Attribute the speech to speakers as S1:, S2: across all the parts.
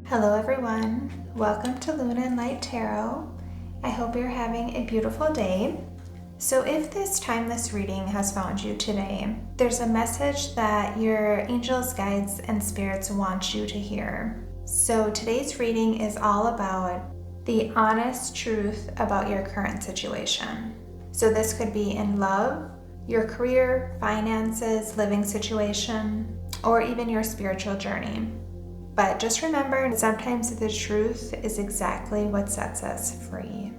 S1: Hello everyone, welcome to Luna and Light Tarot. I hope you're having a beautiful day. So if this timeless reading has found you today, there's a message that your angels, guides, and spirits want you to hear. So today's reading is all about the honest truth about your current situation. So this could be in love, your career, finances, living situation, or even your spiritual journey. But just remember, sometimes the truth is exactly what sets us free.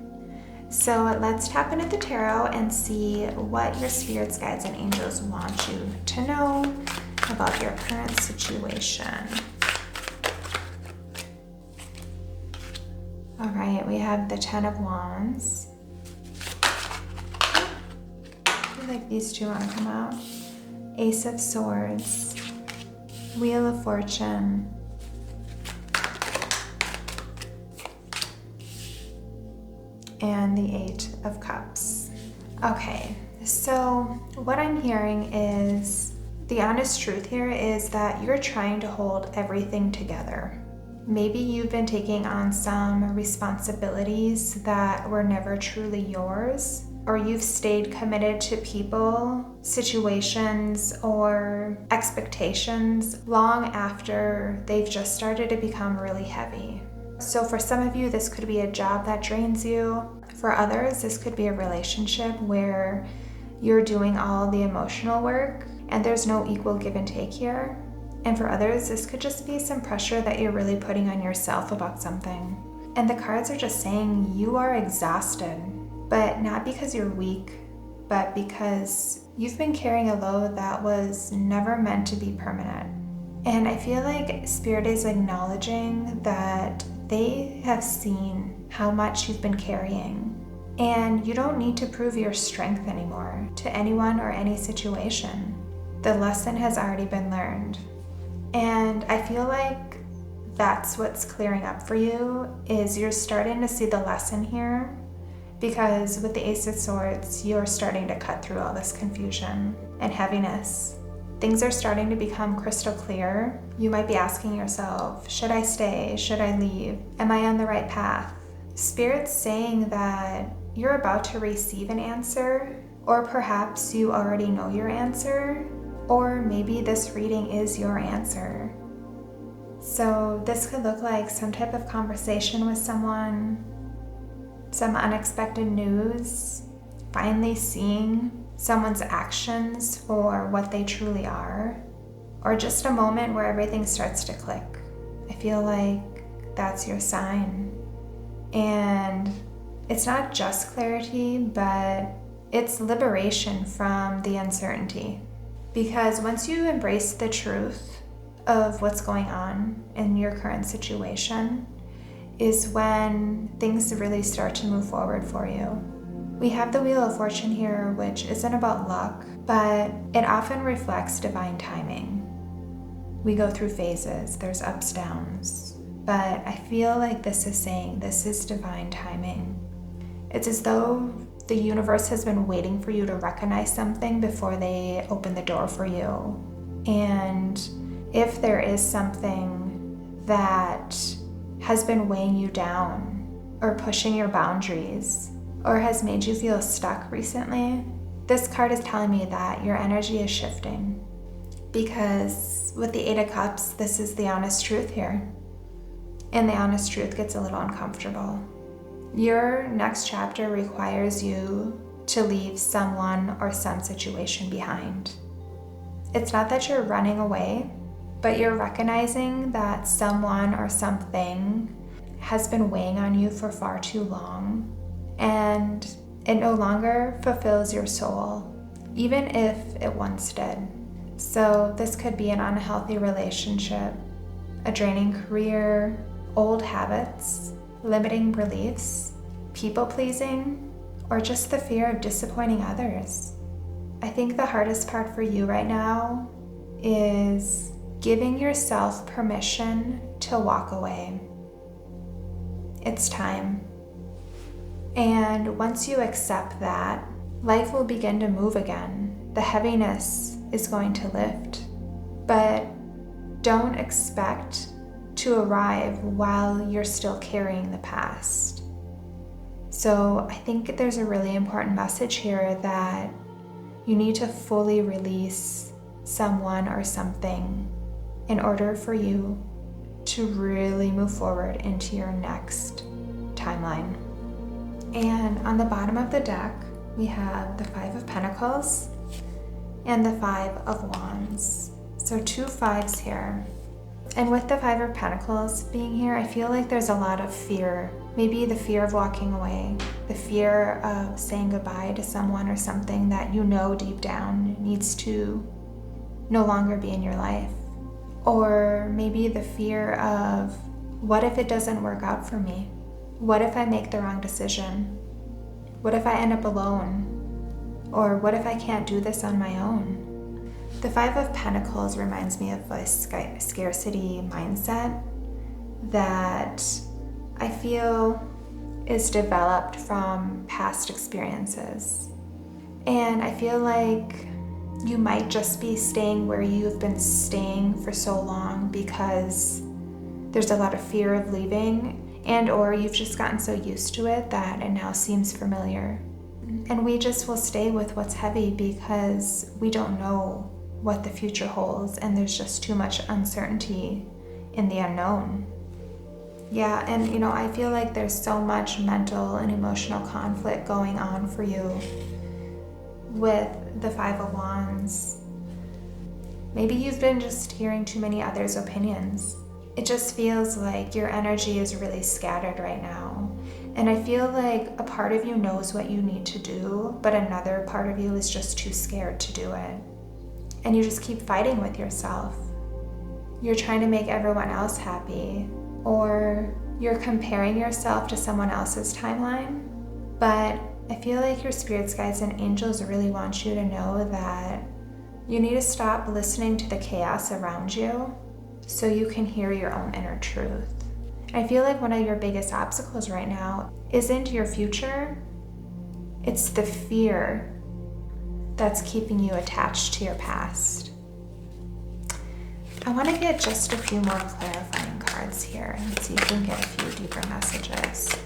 S1: So let's tap into the tarot and see what your spirits, guides, and angels want you to know about your current situation. All right, we have the Ten of Wands. I feel like these two want to come out. Ace of Swords, Wheel of Fortune, and the Eight of Cups. Okay, so what I'm hearing is the honest truth here is that you're trying to hold everything together. Maybe you've been taking on some responsibilities that were never truly yours, or you've stayed committed to people, situations, or expectations long after they've just started to become really heavy. So for some of you, this could be a job that drains you. For others, this could be a relationship where you're doing all the emotional work and there's no equal give and take here. And for others, this could just be some pressure that you're really putting on yourself about something. And the cards are just saying you are exhausted, but not because you're weak, but because you've been carrying a load that was never meant to be permanent. And I feel like Spirit is acknowledging that they have seen how much you've been carrying, and you don't need to prove your strength anymore to anyone or any situation. The lesson has already been learned. And I feel like that's what's clearing up for you, is you're starting to see the lesson here, because with the Ace of Swords, you're starting to cut through all this confusion and heaviness. Things are starting to become crystal clear. You might be asking yourself, should I stay? Should I leave? Am I on the right path? Spirit's saying that you're about to receive an answer, or perhaps you already know your answer, or maybe this reading is your answer. So this could look like some type of conversation with someone, some unexpected news, finally seeing someone's actions for what they truly are, or just a moment where everything starts to click. I feel like that's your sign. And it's not just clarity, but it's liberation from the uncertainty. Because once you embrace the truth of what's going on in your current situation, is when things really start to move forward for you. We have the Wheel of Fortune here, which isn't about luck, but it often reflects divine timing. We go through phases, there's ups, downs, but I feel like this is saying this is divine timing. It's as though the universe has been waiting for you to recognize something before they open the door for you. And if there is something that has been weighing you down or pushing your boundaries, or has made you feel stuck recently, this card is telling me that your energy is shifting. Because with the Eight of Cups, this is the honest truth here. And the honest truth gets a little uncomfortable. Your next chapter requires you to leave someone or some situation behind. It's not that you're running away, but you're recognizing that someone or something has been weighing on you for far too long, and it no longer fulfills your soul, even if it once did. So this could be an unhealthy relationship, a draining career, old habits, limiting beliefs, people-pleasing, or just the fear of disappointing others. I think the hardest part for you right now is giving yourself permission to walk away. It's time. And once you accept that, life will begin to move again. The heaviness is going to lift. But don't expect to arrive while you're still carrying the past. So I think there's a really important message here that you need to fully release someone or something in order for you to really move forward into your next timeline. And on the bottom of the deck, we have the Five of Pentacles and the Five of Wands. So 2 5s here. And with the Five of Pentacles being here, I feel like there's a lot of fear. Maybe the fear of walking away, the fear of saying goodbye to someone or something that you know deep down needs to no longer be in your life. Or maybe the fear of, what if it doesn't work out for me? What if I make the wrong decision? What if I end up alone? Or what if I can't do this on my own? The Five of Pentacles reminds me of a scarcity mindset that I feel is developed from past experiences. And I feel like you might just be staying where you've been staying for so long because there's a lot of fear of leaving, and or you've just gotten so used to it that it now seems familiar. And we just will stay with what's heavy because we don't know what the future holds, and there's just too much uncertainty in the unknown. Yeah, and I feel like there's so much mental and emotional conflict going on for you with the Five of Wands. Maybe you've been just hearing too many others' opinions. It just feels like your energy is really scattered right now. And I feel like a part of you knows what you need to do, but another part of you is just too scared to do it. And you just keep fighting with yourself. You're trying to make everyone else happy, or you're comparing yourself to someone else's timeline. But I feel like your spirits, guides, and angels really want you to know that you need to stop listening to the chaos around you so you can hear your own inner truth. I feel like one of your biggest obstacles right now isn't your future, it's the fear that's keeping you attached to your past. I want to get just a few more clarifying cards here and see if we can get a few deeper messages.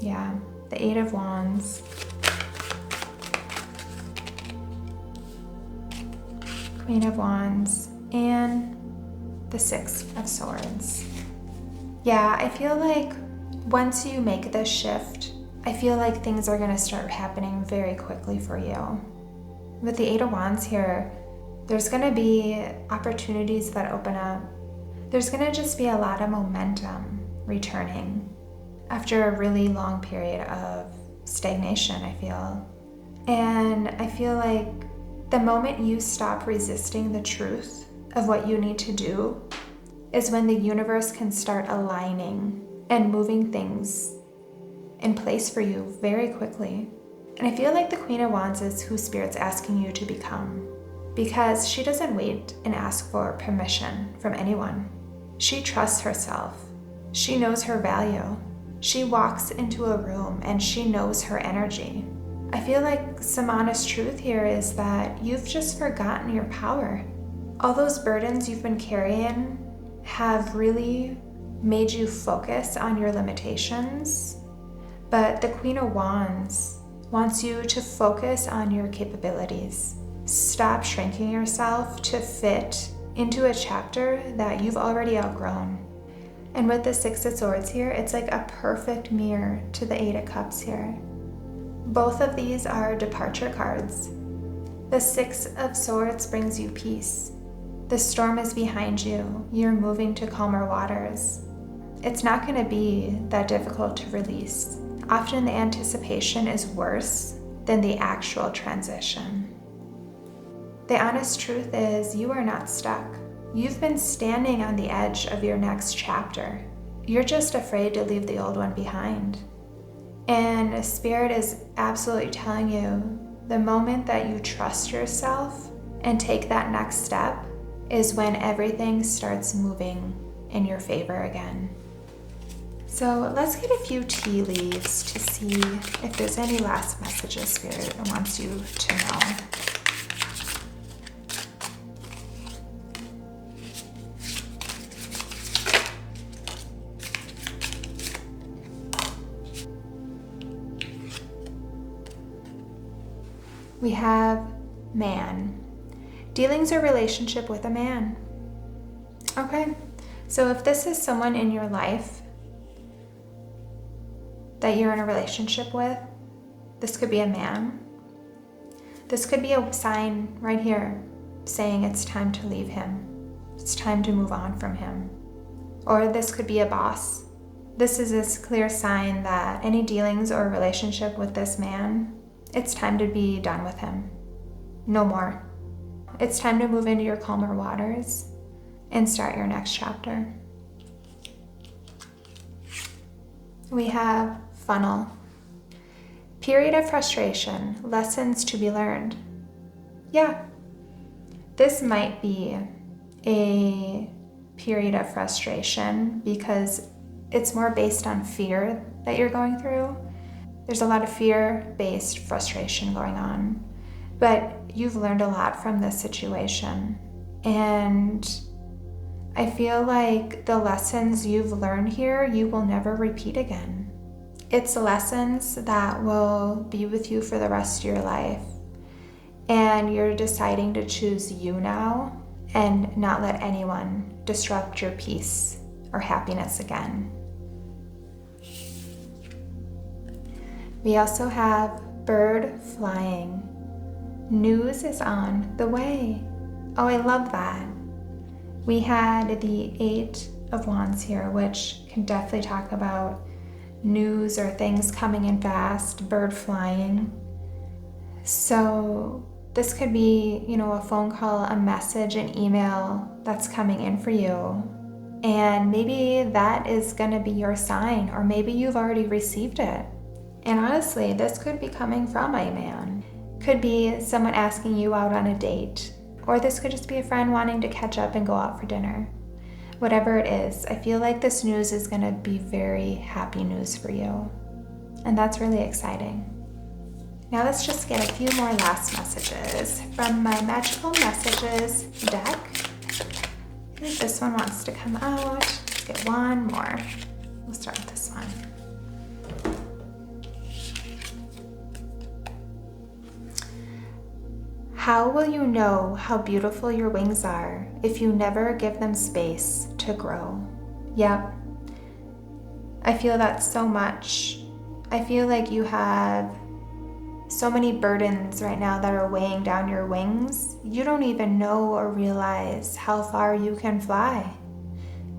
S1: Yeah, the Eight of Wands, Queen of Wands, and the Six of Swords. Yeah, I feel like once you make this shift, I feel like things are going to start happening very quickly for you. With the Eight of Wands here, there's going to be opportunities that open up. There's going to just be a lot of momentum returning after a really long period of stagnation, I feel. And I feel like the moment you stop resisting the truth of what you need to do is when the universe can start aligning and moving things in place for you very quickly. And I feel like the Queen of Wands is who Spirit's asking you to become, because she doesn't wait and ask for permission from anyone. She trusts herself. She knows her value. She walks into a room and she knows her energy. I feel like some honest truth here is that you've just forgotten your power. All those burdens you've been carrying have really made you focus on your limitations. But the Queen of Wands wants you to focus on your capabilities. Stop shrinking yourself to fit into a chapter that you've already outgrown. And with the Six of Swords here, it's like a perfect mirror to the Eight of Cups here. Both of these are departure cards. The Six of Swords brings you peace. The storm is behind you. You're moving to calmer waters. It's not going to be that difficult to release. Often the anticipation is worse than the actual transition. The honest truth is you are not stuck. You've been standing on the edge of your next chapter. You're just afraid to leave the old one behind. And Spirit is absolutely telling you the moment that you trust yourself and take that next step is when everything starts moving in your favor again. So let's get a few tea leaves to see if there's any last messages Spirit wants you to know. We have man. Dealings or relationship with a man. Okay, so if this is someone in your life that you're in a relationship with, this could be a man. This could be a sign right here saying it's time to leave him. It's time to move on from him. Or this could be a boss. This is a clear sign that any dealings or relationship with this man, it's time to be done with him. No more. It's time to move into your calmer waters and start your next chapter. We have funnel. Period of frustration, lessons to be learned. Yeah, this might be a period of frustration because it's more based on fear that you're going through. There's a lot of fear-based frustration going on, but you've learned a lot from this situation. And I feel like the lessons you've learned here, you will never repeat again. It's lessons that will be with you for the rest of your life. And you're deciding to choose you now and not let anyone disrupt your peace or happiness again. We also have bird flying. News is on the way. Oh, I love that. We had the 8 of Wands here, which can definitely talk about news or things coming in fast, bird flying. So this could be, a phone call, a message, an email that's coming in for you. And maybe that is going to be your sign, or maybe you've already received it. And honestly, this could be coming from a man. Could be someone asking you out on a date, or this could just be a friend wanting to catch up and go out for dinner. Whatever it is, I feel like this news is going to be very happy news for you. And that's really exciting. Now let's just get a few more last messages from my Magical Messages deck. If this one wants to come out, let's get one more. We'll start with this one. How will you know how beautiful your wings are if you never give them space to grow? Yep. I feel that so much. I feel like you have so many burdens right now that are weighing down your wings. You don't even know or realize how far you can fly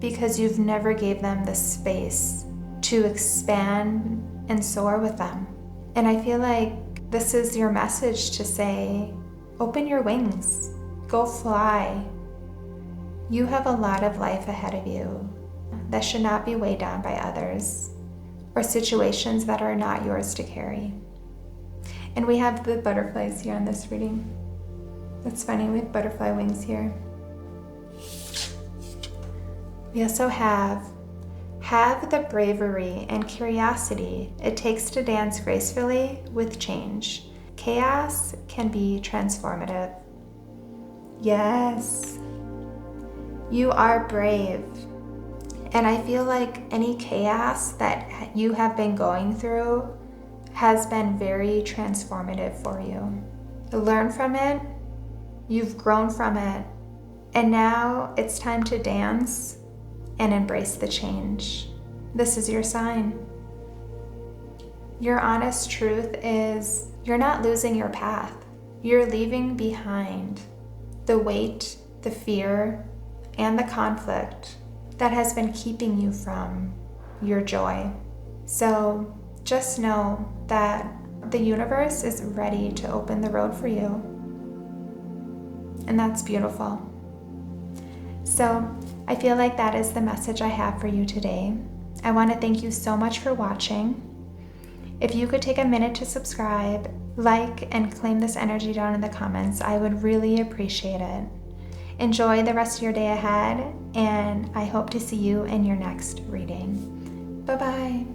S1: because you've never gave them the space to expand and soar with them. And I feel like this is your message to say, open your wings, go fly. You have a lot of life ahead of you that should not be weighed down by others or situations that are not yours to carry. And we have the butterflies here on this reading. That's funny, we have butterfly wings here. We also have the bravery and curiosity it takes to dance gracefully with change. Chaos can be transformative. Yes, you are brave. And I feel like any chaos that you have been going through has been very transformative for you. Learn from it, you've grown from it, and now it's time to dance and embrace the change. This is your sign. Your honest truth is you're not losing your path. You're leaving behind the weight, the fear, and the conflict that has been keeping you from your joy. So just know that the universe is ready to open the road for you. And that's beautiful. So I feel like that is the message I have for you today. I want to thank you so much for watching. If you could take a minute to subscribe, like, and claim this energy down in the comments, I would really appreciate it. Enjoy the rest of your day ahead, and I hope to see you in your next reading. Bye-bye.